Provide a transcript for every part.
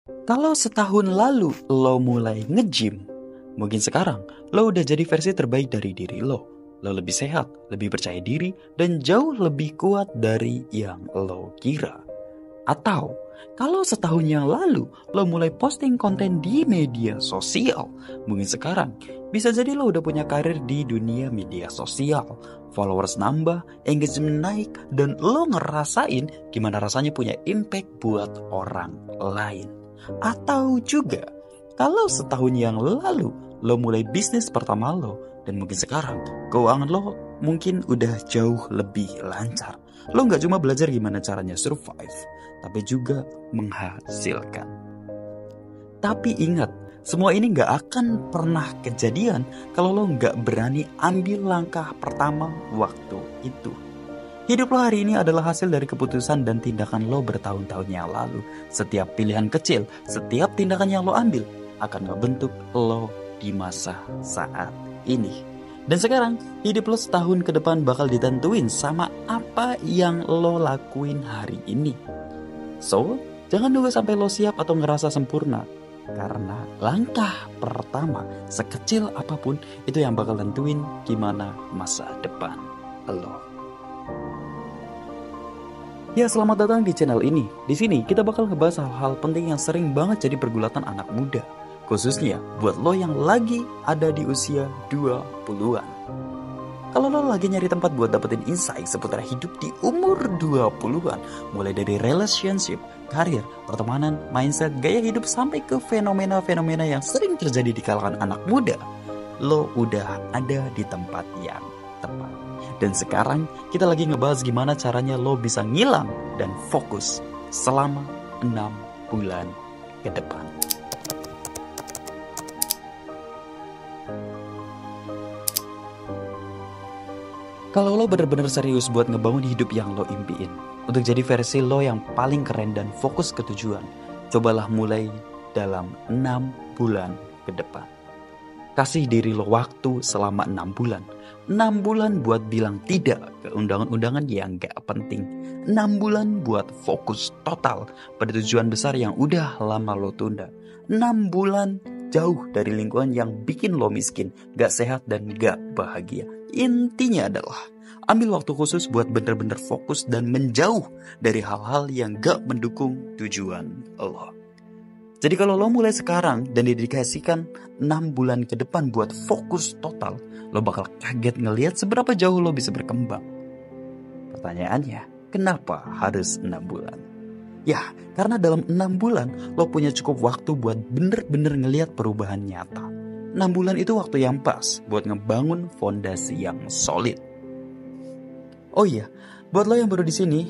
Kalau setahun lalu lo mulai nge-gym, mungkin sekarang lo udah jadi versi terbaik dari diri lo. Lo lebih sehat, lebih percaya diri, dan jauh lebih kuat dari yang lo kira. Atau kalau setahun yang lalu lo mulai posting konten di media sosial, mungkin sekarang bisa jadi lo udah punya karir di dunia media sosial. Followers nambah, engagement naik, dan lo ngerasain gimana rasanya punya impact buat orang lain. Atau juga kalau setahun yang lalu lo mulai bisnis pertama lo, dan mungkin sekarang keuangan lo mungkin udah jauh lebih lancar. Lo gak cuma belajar gimana caranya survive, tapi juga menghasilkan. Tapi ingat, semua ini gak akan pernah kejadian kalau lo gak berani ambil langkah pertama waktu itu. Hidup lo hari ini adalah hasil dari keputusan dan tindakan lo bertahun-tahun yang lalu. Setiap pilihan kecil, setiap tindakan yang lo ambil akan membentuk lo di masa saat ini. Dan sekarang, hidup lo setahun ke depan bakal ditentuin sama apa yang lo lakuin hari ini. So, jangan nunggu sampai lo siap atau ngerasa sempurna. Karena langkah pertama, sekecil apapun, itu yang bakal tentuin gimana masa depan lo. Ya, selamat datang di channel ini. Di sini kita bakal ngebahas hal-hal penting yang sering banget jadi pergulatan anak muda. Khususnya buat lo yang lagi ada di usia 20-an. Kalau lo lagi nyari tempat buat dapetin insight seputar hidup di umur 20-an, mulai dari relationship, karir, pertemanan, mindset, gaya hidup, sampai ke fenomena-fenomena yang sering terjadi di kalangan anak muda, lo udah ada di tempat yang tepat. Dan sekarang kita lagi ngebahas gimana caranya lo bisa ngilang dan fokus selama 6 bulan ke depan. Kalau lo bener-bener serius buat ngebangun hidup yang lo impiin, untuk jadi versi lo yang paling keren dan fokus ke tujuan, cobalah mulai dalam 6 bulan ke depan. Kasih diri lo waktu selama 6 bulan. 6 bulan buat bilang tidak ke undangan-undangan yang gak penting. 6 bulan buat fokus total pada tujuan besar yang udah lama lo tunda. 6 bulan jauh dari lingkungan yang bikin lo miskin, gak sehat, dan gak bahagia. Intinya adalah ambil waktu khusus buat bener-bener fokus dan menjauh dari hal-hal yang gak mendukung tujuan lo. Jadi kalau lo mulai sekarang dan didedikasikan 6 bulan ke depan buat fokus total, lo bakal kaget ngelihat seberapa jauh lo bisa berkembang. Pertanyaannya, kenapa harus 6 bulan? Ya, karena dalam 6 bulan lo punya cukup waktu buat bener-bener ngelihat perubahan nyata. 6 bulan itu waktu yang pas buat ngebangun fondasi yang solid. Oh iya, buat lo yang baru di sini,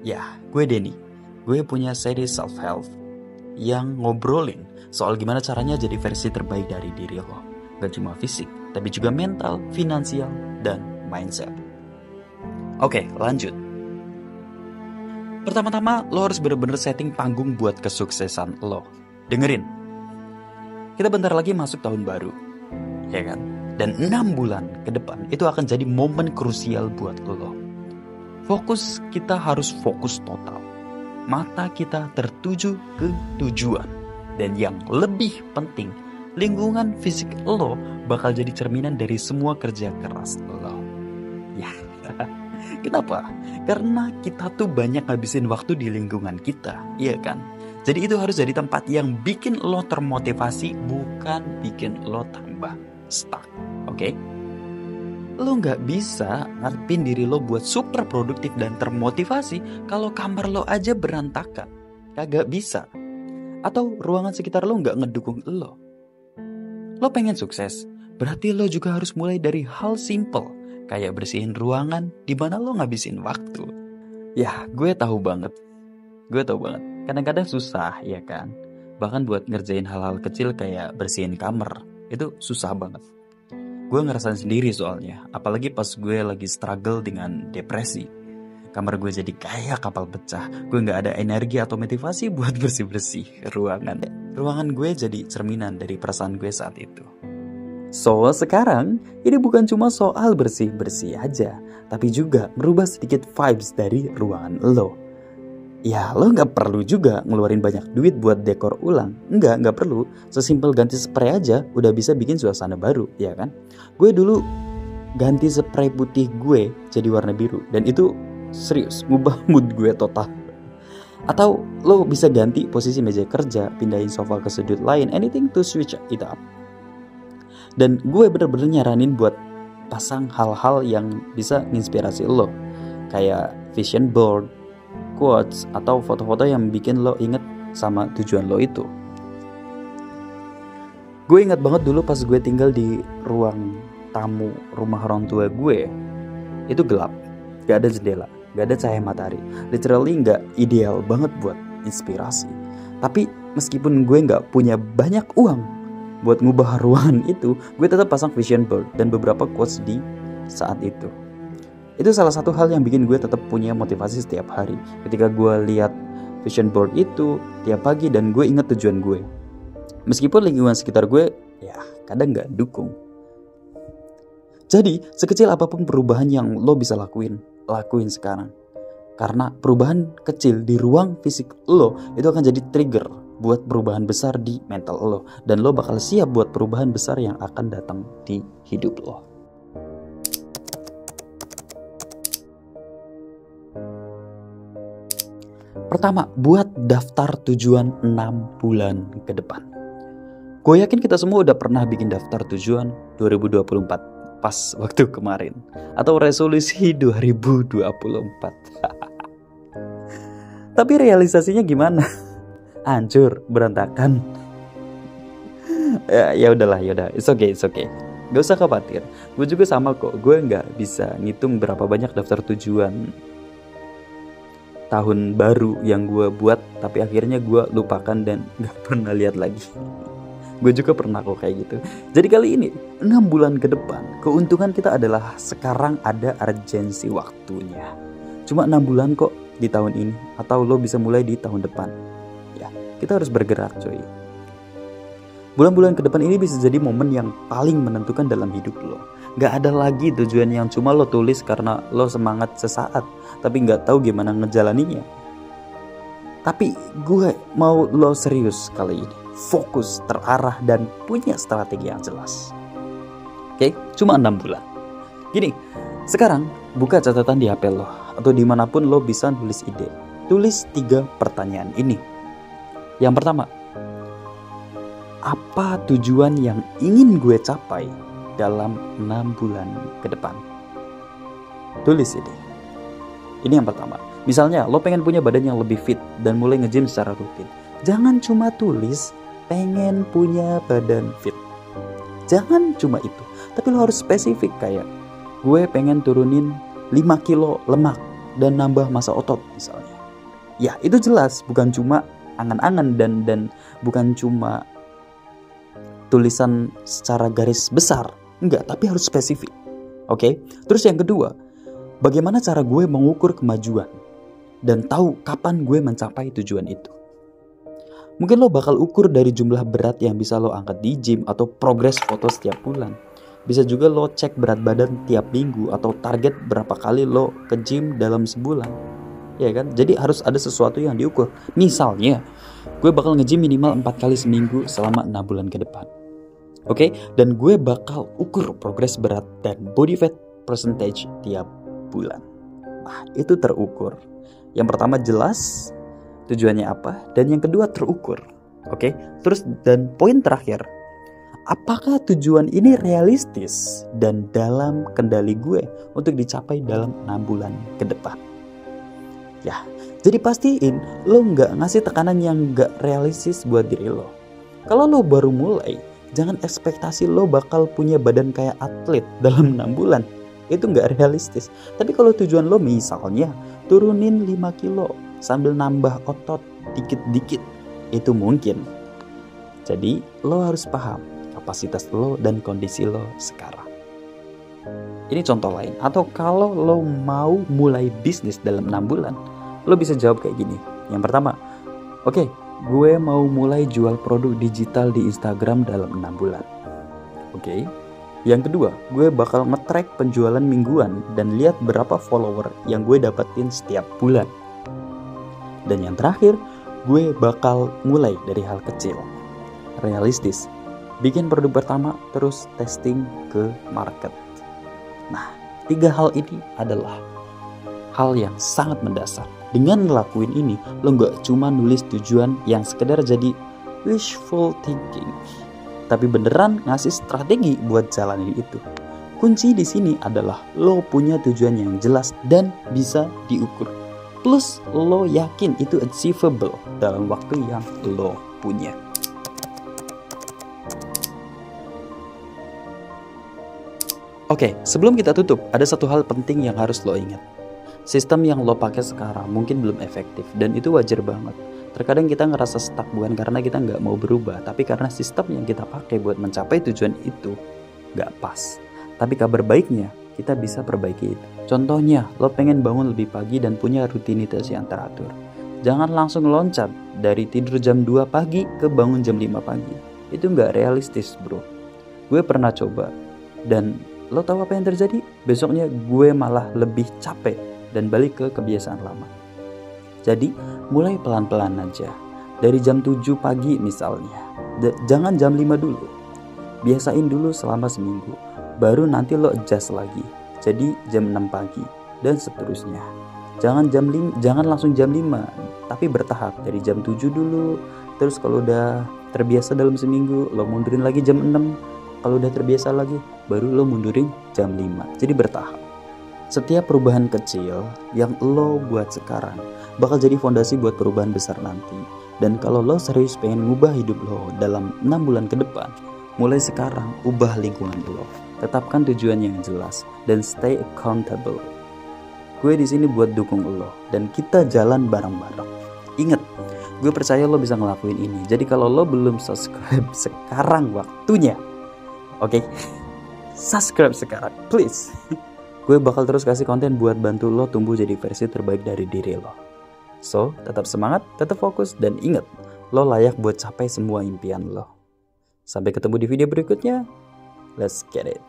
ya, gue Denny. Gue punya seri self-help yang ngobrolin soal gimana caranya jadi versi terbaik dari diri lo. Gak cuma fisik, tapi juga mental, finansial, dan mindset. Oke, lanjut. Pertama-tama, lo harus bener-bener setting panggung buat kesuksesan lo. Dengerin, kita bentar lagi masuk tahun baru, ya kan? Dan 6 bulan ke depan itu akan jadi momen krusial buat lo. Kita harus fokus total. Mata kita tertuju ke tujuan. Dan yang lebih penting, lingkungan fisik lo bakal jadi cerminan dari semua kerja keras lo. Ya, kenapa? Karena kita tuh banyak ngabisin waktu di lingkungan kita, iya kan? Jadi itu harus jadi tempat yang bikin lo termotivasi, bukan bikin lo tambah stuck, oke? Lo gak bisa ngarepin diri lo buat super produktif dan termotivasi kalau kamar lo aja berantakan. Kagak bisa. Atau ruangan sekitar lo gak ngedukung lo. Lo pengen sukses, berarti lo juga harus mulai dari hal simple, kayak bersihin ruangan di mana lo ngabisin waktu. Ya, gue tahu banget. Kadang-kadang susah, ya kan? Bahkan buat ngerjain hal-hal kecil kayak bersihin kamar, itu susah banget. Gue ngerasain sendiri soalnya, apalagi pas gue lagi struggle dengan depresi. Kamar gue jadi kayak kapal pecah. Gue gak ada energi atau motivasi buat bersih-bersih ruangan. Ruangan gue jadi cerminan dari perasaan gue saat itu. So, sekarang ini bukan cuma soal bersih-bersih aja, tapi juga merubah sedikit vibes dari ruangan lo. ya lo nggak perlu juga ngeluarin banyak duit buat dekor ulang. Nggak perlu. Sesimpel ganti spray aja udah bisa bikin suasana baru, ya kan? Gue dulu ganti spray putih gue jadi warna biru, dan itu serius ngubah mood gue total. Atau lo bisa ganti posisi meja kerja, pindahin sofa ke sudut lain, anything to switch it up. Dan gue bener-bener nyaranin buat pasang hal-hal yang bisa nginspirasi lo, kayak vision board, quotes, atau foto-foto yang bikin lo inget sama tujuan lo itu. Gue ingat banget dulu pas gue tinggal di ruang tamu rumah orang tua gue, itu gelap, gak ada jendela, gak ada cahaya matahari, literally gak ideal banget buat inspirasi. Tapi meskipun gue gak punya banyak uang buat ngubah ruangan itu, gue tetap pasang vision board dan beberapa quotes di saat itu. Itu salah satu hal yang bikin gue tetap punya motivasi setiap hari ketika gue lihat vision board itu tiap pagi, dan gue ingat tujuan gue. Meskipun lingkungan sekitar gue ya kadang gak dukung. Jadi sekecil apapun perubahan yang lo bisa lakuin sekarang. Karena perubahan kecil di ruang fisik lo itu akan jadi trigger buat perubahan besar di mental lo. Dan lo bakal siap buat perubahan besar yang akan datang di hidup lo. Pertama, buat daftar tujuan 6 bulan ke depan. Gue yakin kita semua udah pernah bikin daftar tujuan 2024 pas waktu kemarin, atau resolusi 2024. Tapi realisasinya gimana? Hancur, berantakan. Ya udahlah, it's okay. Gak usah khawatir. Gue juga sama kok. Gue nggak bisa ngitung berapa banyak daftar tujuan tahun baru yang gue buat, tapi akhirnya gue lupakan dan gak pernah lihat lagi. Gue juga pernah kok kayak gitu. Jadi kali ini 6 bulan ke depan, keuntungan kita adalah sekarang ada urgensi waktunya. Cuma 6 bulan kok di tahun ini, atau lo bisa mulai di tahun depan. Ya, kita harus bergerak coy. Bulan-bulan ke depan ini bisa jadi momen yang paling menentukan dalam hidup lo. Gak ada lagi tujuan yang cuma lo tulis karena lo semangat sesaat, tapi gak tahu gimana ngejalaninya. Tapi gue mau lo serius kali ini, fokus, terarah, dan punya strategi yang jelas. Oke, cuma 6 bulan. Gini, sekarang buka catatan di HP lo, atau dimanapun lo bisa nulis ide. Tulis 3 pertanyaan ini. Yang pertama, apa tujuan yang ingin gue capai dalam 6 bulan ke depan? Tulis ini. Ini yang pertama. Misalnya lo pengen punya badan yang lebih fit dan mulai nge-gym secara rutin. Jangan cuma tulis pengen punya badan fit. Jangan cuma itu. Tapi lo harus spesifik, kayak gue pengen turunin 5 kilo lemak dan nambah masa otot misalnya. Ya itu jelas, bukan cuma angan-angan dan bukan cuma tulisan secara garis besar. Enggak, tapi harus spesifik. Oke? Terus yang kedua, bagaimana cara gue mengukur kemajuan dan tahu kapan gue mencapai tujuan itu? Mungkin lo bakal ukur dari jumlah berat yang bisa lo angkat di gym, atau progres foto setiap bulan. Bisa juga lo cek berat badan tiap minggu, atau target berapa kali lo ke gym dalam sebulan. Ya kan? Jadi harus ada sesuatu yang diukur. Misalnya, gue bakal nge-gym minimal 4 kali seminggu selama 6 bulan ke depan. Oke? Dan gue bakal ukur progres berat dan body fat percentage tiap bulan. Nah, itu terukur. Yang pertama jelas tujuannya apa, dan yang kedua terukur. Oke? Terus dan poin terakhir, apakah tujuan ini realistis dan dalam kendali gue untuk dicapai dalam 6 bulan ke depan? Ya, jadi pastiin lo nggak ngasih tekanan yang nggak realistis buat diri lo. Kalau lo baru mulai, jangan ekspektasi lo bakal punya badan kayak atlet dalam 6 bulan. Itu nggak realistis. Tapi kalau tujuan lo misalnya turunin 5 kilo sambil nambah otot dikit-dikit, itu mungkin. Jadi lo harus paham kapasitas lo dan kondisi lo sekarang. Ini contoh lain. Atau kalau lo mau mulai bisnis dalam 6 bulan, lo bisa jawab kayak gini. Yang pertama, oke, gue mau mulai jual produk digital di Instagram dalam 6 bulan. Oke. Yang kedua, gue bakal nge-track penjualan mingguan dan lihat berapa follower yang gue dapetin setiap bulan. Dan yang terakhir, gue bakal mulai dari hal kecil, realistis. Bikin produk pertama, terus testing ke market. Nah, 3 hal ini adalah hal yang sangat mendasar. Dengan ngelakuin ini, lo gak cuma nulis tujuan yang sekedar jadi wishful thinking, tapi beneran ngasih strategi buat jalanin itu. Kunci di sini adalah lo punya tujuan yang jelas dan bisa diukur. Plus lo yakin itu achievable dalam waktu yang lo punya. Oke, sebelum kita tutup, ada satu hal penting yang harus lo ingat. Sistem yang lo pakai sekarang mungkin belum efektif, dan itu wajar banget. Terkadang kita ngerasa stuck bukan karena kita nggak mau berubah, tapi karena sistem yang kita pakai buat mencapai tujuan itu nggak pas. Tapi kabar baiknya, kita bisa perbaiki itu. Contohnya, lo pengen bangun lebih pagi dan punya rutinitas yang teratur. Jangan langsung loncat dari tidur jam 2 pagi ke bangun jam 5 pagi. Itu nggak realistis, bro. Gue pernah coba, dan lo tahu apa yang terjadi? Besoknya gue malah lebih capek dan balik ke kebiasaan lama. Jadi, mulai pelan-pelan aja. Dari jam 7 pagi misalnya. Jangan jam 5 dulu. Biasain dulu selama seminggu. Baru nanti lo adjust lagi. Jadi jam 6 pagi dan seterusnya. Jangan langsung jam 5, tapi bertahap dari jam 7 dulu. Terus kalau udah terbiasa dalam seminggu, lo mundurin lagi jam 6. Kalau udah terbiasa lagi, baru lo mundurin jam 5. Jadi bertahap. Setiap perubahan kecil yang lo buat sekarang bakal jadi fondasi buat perubahan besar nanti. Dan kalau lo serius pengen ngubah hidup lo dalam 6 bulan ke depan, mulai sekarang ubah lingkungan lo. Tetapkan tujuan yang jelas dan stay accountable. Gue di sini buat dukung lo dan kita jalan bareng-bareng. Ingat, gue percaya lo bisa ngelakuin ini. Jadi kalau lo belum subscribe, sekarang waktunya. Oke? Subscribe sekarang, please. Gue bakal terus kasih konten buat bantu lo tumbuh jadi versi terbaik dari diri lo. So, tetap semangat, tetap fokus, dan ingat, lo layak buat capai semua impian lo. Sampai ketemu di video berikutnya. Let's get it.